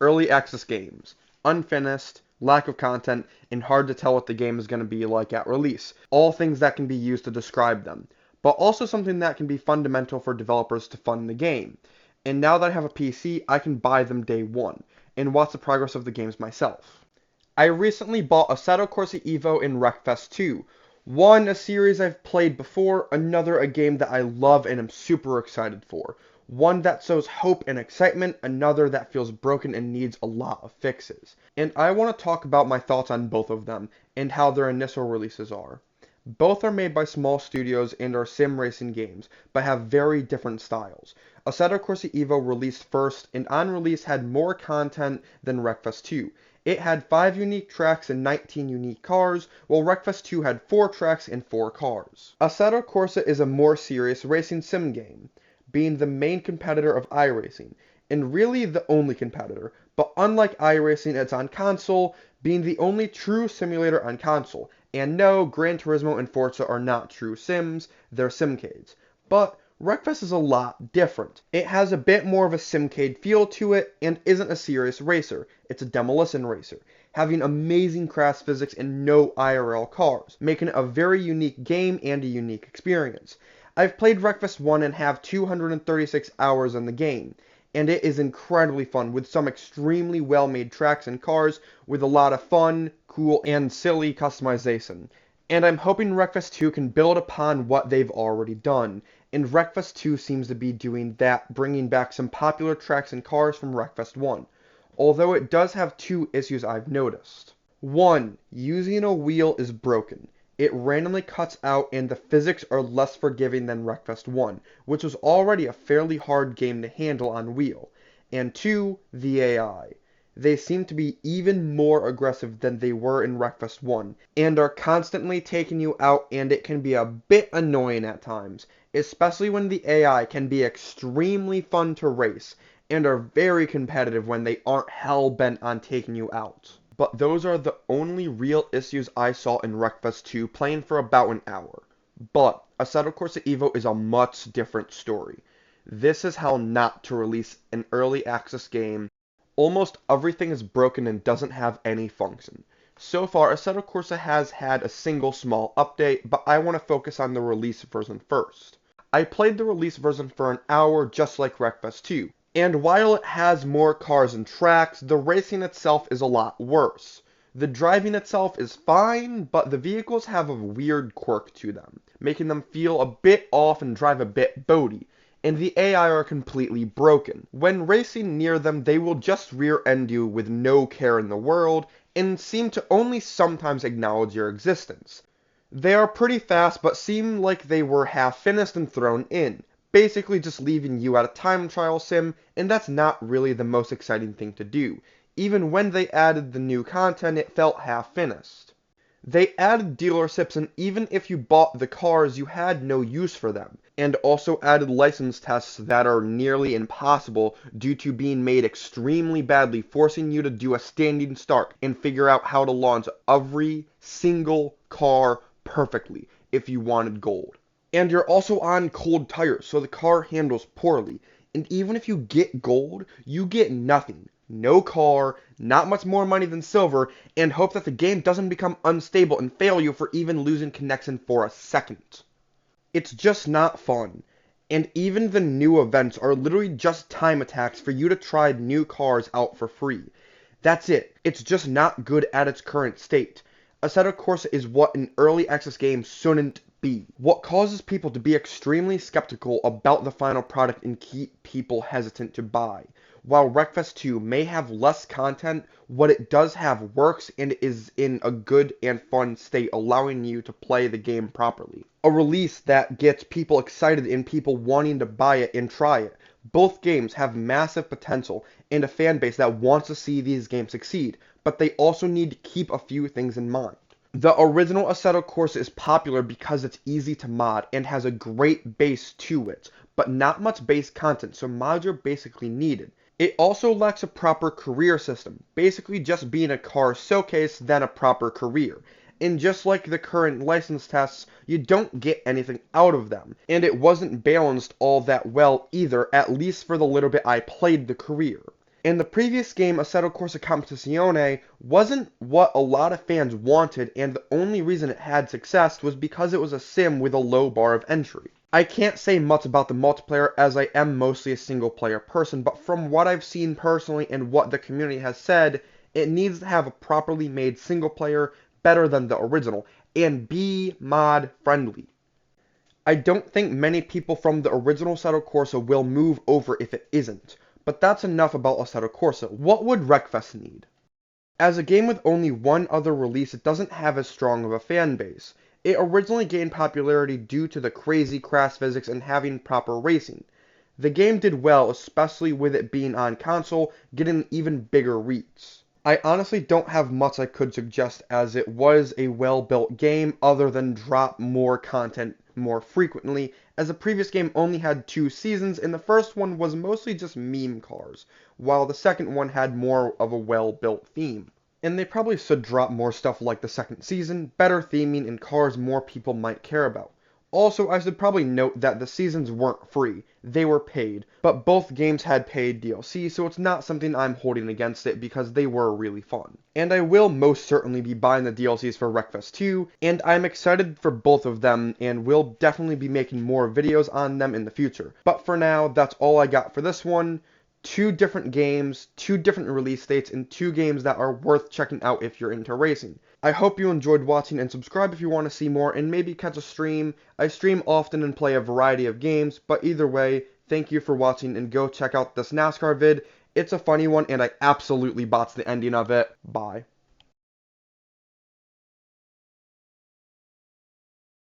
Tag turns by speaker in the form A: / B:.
A: early access games. Unfinished, lack of content, and hard to tell what the game is going to be like at release. All things that can be used to describe them. But also something that can be fundamental for developers to fund the game. And now that I have a PC, I can buy them day one, and watch the progress of the games myself. I recently bought Assetto Corsa Evo and Wreckfest 2. One, a series I've played before, another, a game that I love and am super excited for. One that shows hope and excitement, another that feels broken and needs a lot of fixes. And I want to talk about my thoughts on both of them, and how their initial releases are. Both are made by small studios and are sim racing games, but have very different styles. Assetto Corsa Evo released first, and on release had more content than Wreckfest 2. It had 5 unique tracks and 19 unique cars, while Wreckfest 2 had 4 tracks and 4 cars. Assetto Corsa is a more serious racing sim game, being the main competitor of iRacing, and really the only competitor, but unlike iRacing, it's on console, being the only true simulator on console. And no, Gran Turismo and Forza are not true sims, they're simcades. But Wreckfest is a lot different. It has a bit more of a simcade feel to it, and isn't a serious racer. It's a demolition racer, having amazing crash physics and no IRL cars, making it a very unique game and a unique experience. I've played Wreckfest 1 and have 236 hours in the game, and it is incredibly fun with some extremely well-made tracks and cars with a lot of fun, cool, and silly customization. And I'm hoping Wreckfest 2 can build upon what they've already done, and Wreckfest 2 seems to be doing that, bringing back some popular tracks and cars from Wreckfest 1, although it does have 2 issues I've noticed. 1. Using a wheel is broken. It randomly cuts out and the physics are less forgiving than Wreckfest 1, which was already a fairly hard game to handle on wheel. And 2. The AI. They seem to be even more aggressive than they were in Wreckfest 1, and are constantly taking you out, and it can be a bit annoying at times, especially when the AI can be extremely fun to race, and are very competitive when they aren't hell-bent on taking you out. But those are the only real issues I saw in Wreckfest 2 playing for about an hour. But Assetto Corsa Evo is a much different story. This is how not to release an early access game. Almost everything is broken and doesn't have any function. So far, Assetto Corsa has had a single small update, but I want to focus on the release version first. I played the release version for an hour just like Wreckfest 2. And while it has more cars and tracks, the racing itself is a lot worse. The driving itself is fine, but the vehicles have a weird quirk to them, making them feel a bit off and drive a bit boaty, and the AI are completely broken. When racing near them, they will just rear-end you with no care in the world, and seem to only sometimes acknowledge your existence. They are pretty fast, but seem like they were half finished and thrown in, basically just leaving you at a time trial sim, and that's not really the most exciting thing to do. Even when they added the new content, it felt half finished. They added dealerships, and even if you bought the cars, you had no use for them, and also added license tests that are nearly impossible due to being made extremely badly, forcing you to do a standing start and figure out how to launch every single car perfectly if you wanted gold. And you're also on cold tires, so the car handles poorly. And even if you get gold, you get nothing. No car, not much more money than silver, and hope that the game doesn't become unstable and fail you for even losing connection for a second. It's just not fun. And even the new events are literally just time attacks for you to try new cars out for free. That's it. It's just not good at its current state. Assetto Corsa is what an early access game shouldn't be. What causes people to be extremely skeptical about the final product and keep people hesitant to buy. While Wreckfest 2 may have less content, what it does have works and is in a good and fun state, allowing you to play the game properly. A release that gets people excited and people wanting to buy it and try it. Both games have massive potential and a fan base that wants to see these games succeed, but they also need to keep a few things in mind. The original Assetto Corsa is popular because it's easy to mod and has a great base to it, but not much base content, so mods are basically needed. It also lacks a proper career system, basically just being a car showcase than a proper career. And just like the current license tests, you don't get anything out of them. And it wasn't balanced all that well either, at least for the little bit I played the career. And the previous game, Assetto Corsa Competizione, wasn't what a lot of fans wanted, and the only reason it had success was because it was a sim with a low bar of entry. I can't say much about the multiplayer as I am mostly a single player person, but from what I've seen personally and what the community has said, it needs to have a properly made single player better than the original, and be mod friendly. I don't think many people from the original Assetto Corsa will move over if it isn't, but that's enough about Assetto Corsa. What would Wreckfest need? As a game with only one other release, it doesn't have as strong of a fan base. It originally gained popularity due to the crazy crash physics and having proper racing. The game did well, especially with it being on console, getting even bigger reach. I honestly don't have much I could suggest as it was a well-built game other than drop more content more frequently, as the previous game only had 2 seasons and the first one was mostly just meme cars, while the second one had more of a well-built theme. And they probably should drop more stuff like the second season, better theming, and cars more people might care about. Also, I should probably note that the seasons weren't free, they were paid, but both games had paid DLC, so it's not something I'm holding against it because they were really fun. And I will most certainly be buying the DLCs for Wreckfest 2, and I'm excited for both of them, and will definitely be making more videos on them in the future. But for now, that's all I got for this one. 2 different games, 2 different release dates, and 2 games that are worth checking out if you're into racing. I hope you enjoyed watching, and subscribe if you want to see more and maybe catch a stream. I stream often and play a variety of games, but either way, thank you for watching and go check out this NASCAR vid. It's a funny one and I absolutely botched the ending of it. Bye.